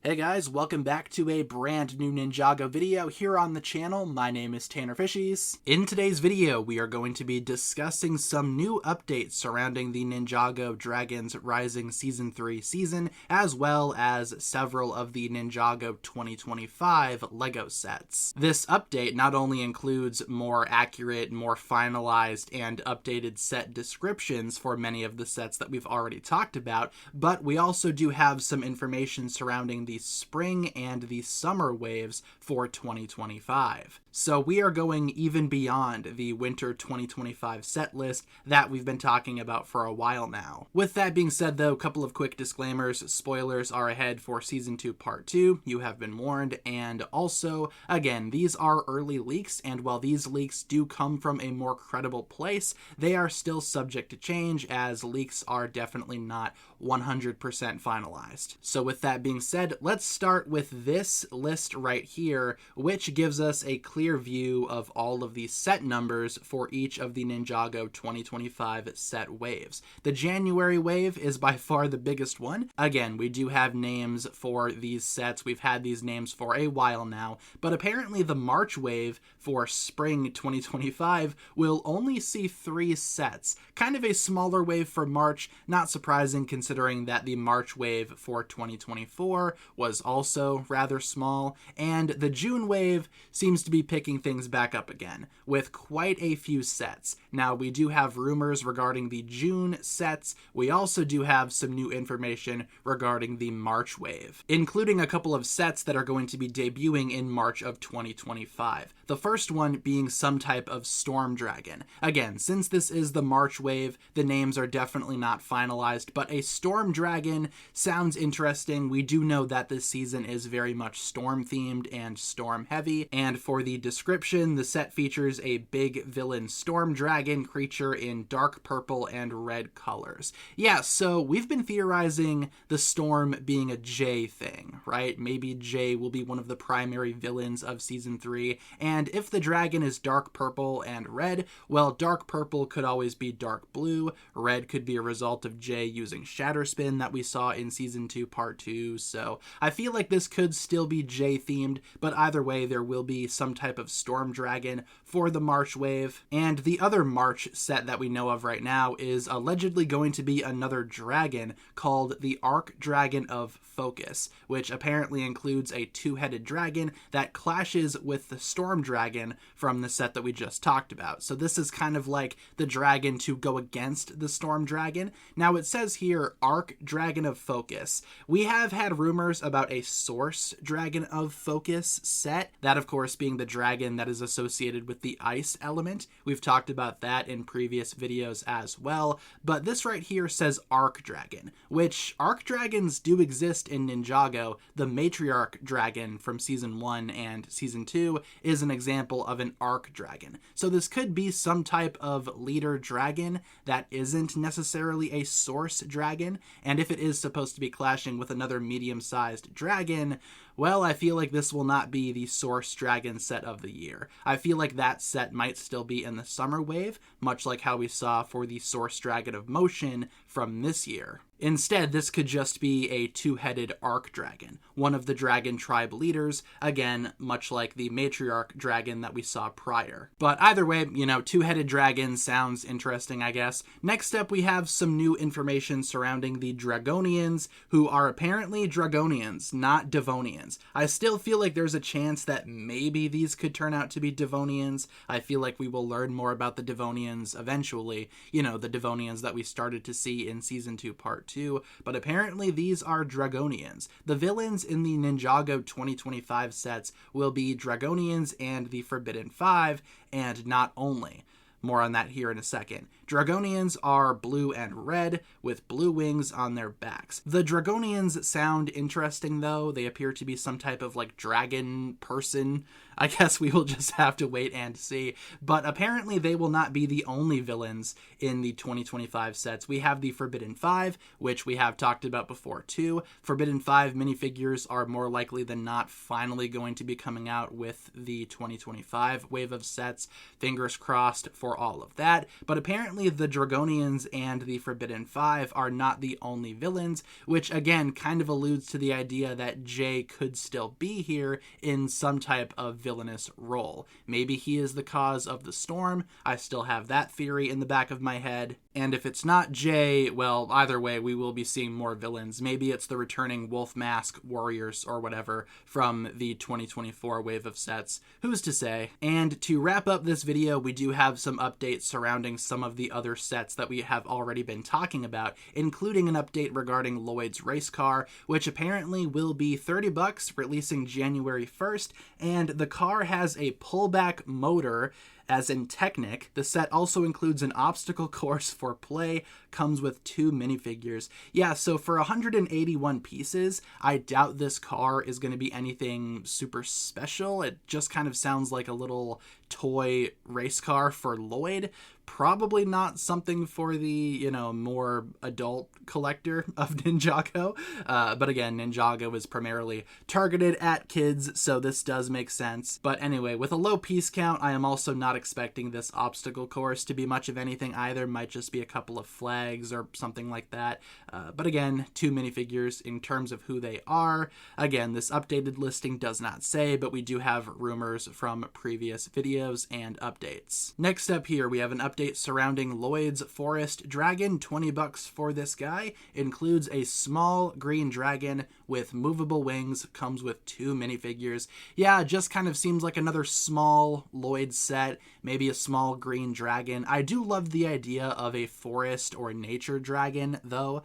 Hey guys, welcome back to a brand new Ninjago video here on the channel. My name is TannerFishies. In today's video, we are going to be discussing some new updates surrounding the Ninjago Dragons Rising Season 3 season, as well as several of the Ninjago 2025 LEGO sets. This update not only includes more accurate, more finalized, and updated set descriptions for many of the sets that we've already talked about, but we also do have some information surrounding the spring and the summer waves for 2025. So we are going even beyond the winter 2025 set list that we've been talking about for a while now. With that being said though, a couple of quick disclaimers. Spoilers are ahead for Season 2 Part 2. You have been warned. And also, again, these are early leaks, and while these leaks do come from a more credible place, they are still subject to change, as leaks are definitely not 100% finalized. So with that being said, let's start with this list right here, which gives us a clear view of all of the set numbers for each of the Ninjago 2025 set waves. The January wave is by far the biggest one. Again, we do have names for these sets. We've had these names for a while now, but apparently the March wave for spring 2025 will only see 3 sets. Kind of a smaller wave for March, not surprising considering that the March wave for 2024 was also rather small, and the June wave seems to be picking things back up again, with quite a few sets. Now, we do have rumors regarding the June sets. We also do have some new information regarding the March wave, including a couple of sets that are going to be debuting in March of 2025. The first one being some type of storm dragon. Again, since this is the March wave, the names are definitely not finalized, but a storm dragon sounds interesting. We do know that this season is very much storm themed and storm heavy, and for the description, the set features a big villain storm dragon creature in dark purple and red colors. Yeah, so we've been theorizing the storm being a J thing, right? Maybe J will be one of the primary villains of Season 3, and if the dragon is dark purple and red, well, dark purple could always be dark blue, red could be a result of J using Shatterspin that we saw in Season 2 Part 2, so I feel like this could still be J themed, but either way, there will be some type of storm dragon for the March wave. And the other March set that we know of right now is allegedly going to be another dragon called the Ark Dragon of Focus, which apparently includes a 2-headed dragon that clashes with the storm dragon from the set that we just talked about. So this is kind of like the dragon to go against the storm dragon. Now it says here Ark Dragon of Focus. We have had rumors about a Source Dragon of Focus set, that of course being the dragon that is associated with the ice element. We've talked about that in previous videos as well, but this right here says Ark Dragon, which Ark Dragons do exist in Ninjago. The Matriarch Dragon from Season 1 and Season 2 is an example of an Ark Dragon. So this could be some type of leader dragon that isn't necessarily a Source Dragon, and if it is supposed to be clashing with another medium-sized dragon, well, I feel like this will not be the Source Dragon set of the year. I feel like that set might still be in the summer wave, much like how we saw for the Source Dragon of Motion from this year. Instead, this could just be a 2-headed Ark Dragon, one of the dragon tribe leaders, again, much like the Matriarch Dragon that we saw prior. But either way, 2-headed dragon sounds interesting, I guess. Next up, we have some new information surrounding the Dragonians, who are apparently Dragonians, not Devonians. I still feel like there's a chance that maybe these could turn out to be Devonians. I feel like we will learn more about the Devonians eventually, the Devonians that we started to see in Season 2 Part 2, but apparently these are Dragonians. The villains in the Ninjago 2025 sets will be Dragonians and the Forbidden 5, and not only. More on that here in a second. Dragonians are blue and red, with blue wings on their backs. The Dragonians sound interesting, though. They appear to be some type of, dragon person. I guess we will just have to wait and see. But apparently they will not be the only villains in the 2025 sets. We have the Forbidden 5, which we have talked about before too. Forbidden 5 minifigures are more likely than not finally going to be coming out with the 2025 wave of sets. Fingers crossed for all of that. But apparently the Dragonians and the Forbidden 5 are not the only villains, which again kind of alludes to the idea that Jay could still be here in some type of villainous role. Maybe he is the cause of the storm. I still have that theory in the back of my head. And if it's not Jay, well, either way, we will be seeing more villains. Maybe it's the returning Wolf Mask warriors or whatever from the 2024 wave of sets. Who's to say? And to wrap up this video, we do have some updates surrounding some of the other sets that we have already been talking about, including an update regarding Lloyd's race car, which apparently will be $30, releasing January 1st, and the car has a pullback motor, as in Technic. The set also includes an obstacle course for play, comes with 2 minifigures. Yeah, so for 181 pieces, I doubt this car is going to be anything super special. It just kind of sounds like a little toy race car for Lloyd. Probably not something for the, more adult collector of Ninjago. But again, Ninjago is primarily targeted at kids, so this does make sense. But anyway, with a low piece count, I am also not expecting this obstacle course to be much of anything either. Might just be a couple of flags or something like that. But again, 2 minifigures in terms of who they are. Again, this updated listing does not say, but we do have rumors from previous videos and updates. Next up here, we have an update surrounding Lloyd's Forest Dragon. $20 for this guy. Includes a small green dragon with movable wings. Comes with 2 minifigures. Yeah, just kind of seems like another small Lloyd set. Maybe a small green dragon. I do love the idea of a forest or nature dragon, though.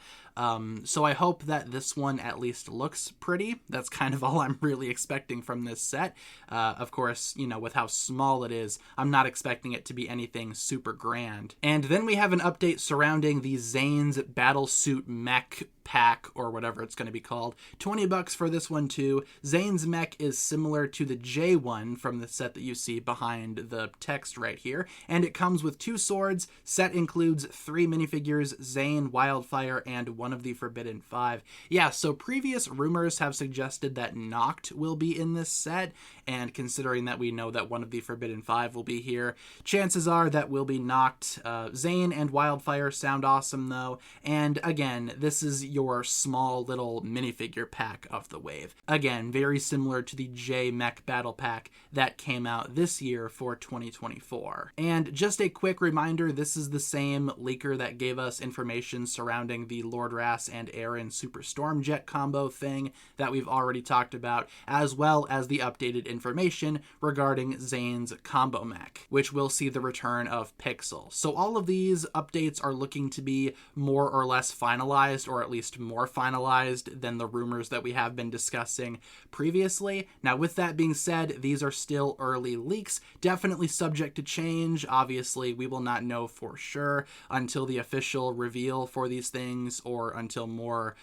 So I hope that this one at least looks pretty. That's kind of all I'm really expecting from this set. Of course, with how small it is, I'm not expecting it to be anything super grand. And then we have an update surrounding the Zane's Battlesuit Mech Pack, or whatever it's going to be called. $20 for this one too. Zane's mech is similar to the J one from the set that you see behind the text right here, and it comes with 2 swords. Set includes 3 minifigures, Zane, Wildfire, and one of the Forbidden 5. Yeah, so previous rumors have suggested that Noct will be in this set, and considering that we know that one of the Forbidden 5 will be here, chances are that will be Noct. Zane and Wildfire sound awesome though, and again, this is your small little minifigure pack of the wave. Again, very similar to the J Mech Battle Pack that came out this year for 2024. And just a quick reminder, this is the same leaker that gave us information surrounding the Lord Ras and Aaron Super Stormjet combo thing that we've already talked about, as well as the updated information regarding Zane's combo mech, which will see the return of Pixel. So all of these updates are looking to be more or less finalized, or at least more finalized than the rumors that we have been discussing previously. Now, with that being said, these are still early leaks, definitely subject to change. Obviously, we will not know for sure until the official reveal for these things, or until more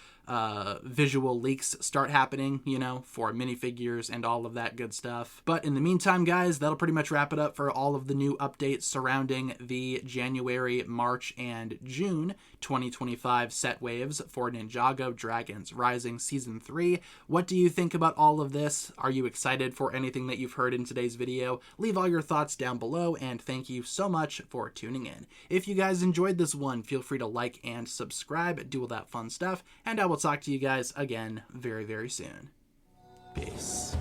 visual leaks start happening, for minifigures and all of that good stuff. But in the meantime, guys, that'll pretty much wrap it up for all of the new updates surrounding the January, March, and June 2025 set waves for Ninjago Dragons Rising Season 3. What do you think about all of this? Are you excited for anything that you've heard in today's video? Leave all your thoughts down below, and thank you so much for tuning in. If you guys enjoyed this one, feel free to like and subscribe, do all that fun stuff, and I will talk to you guys again very, very soon. Peace.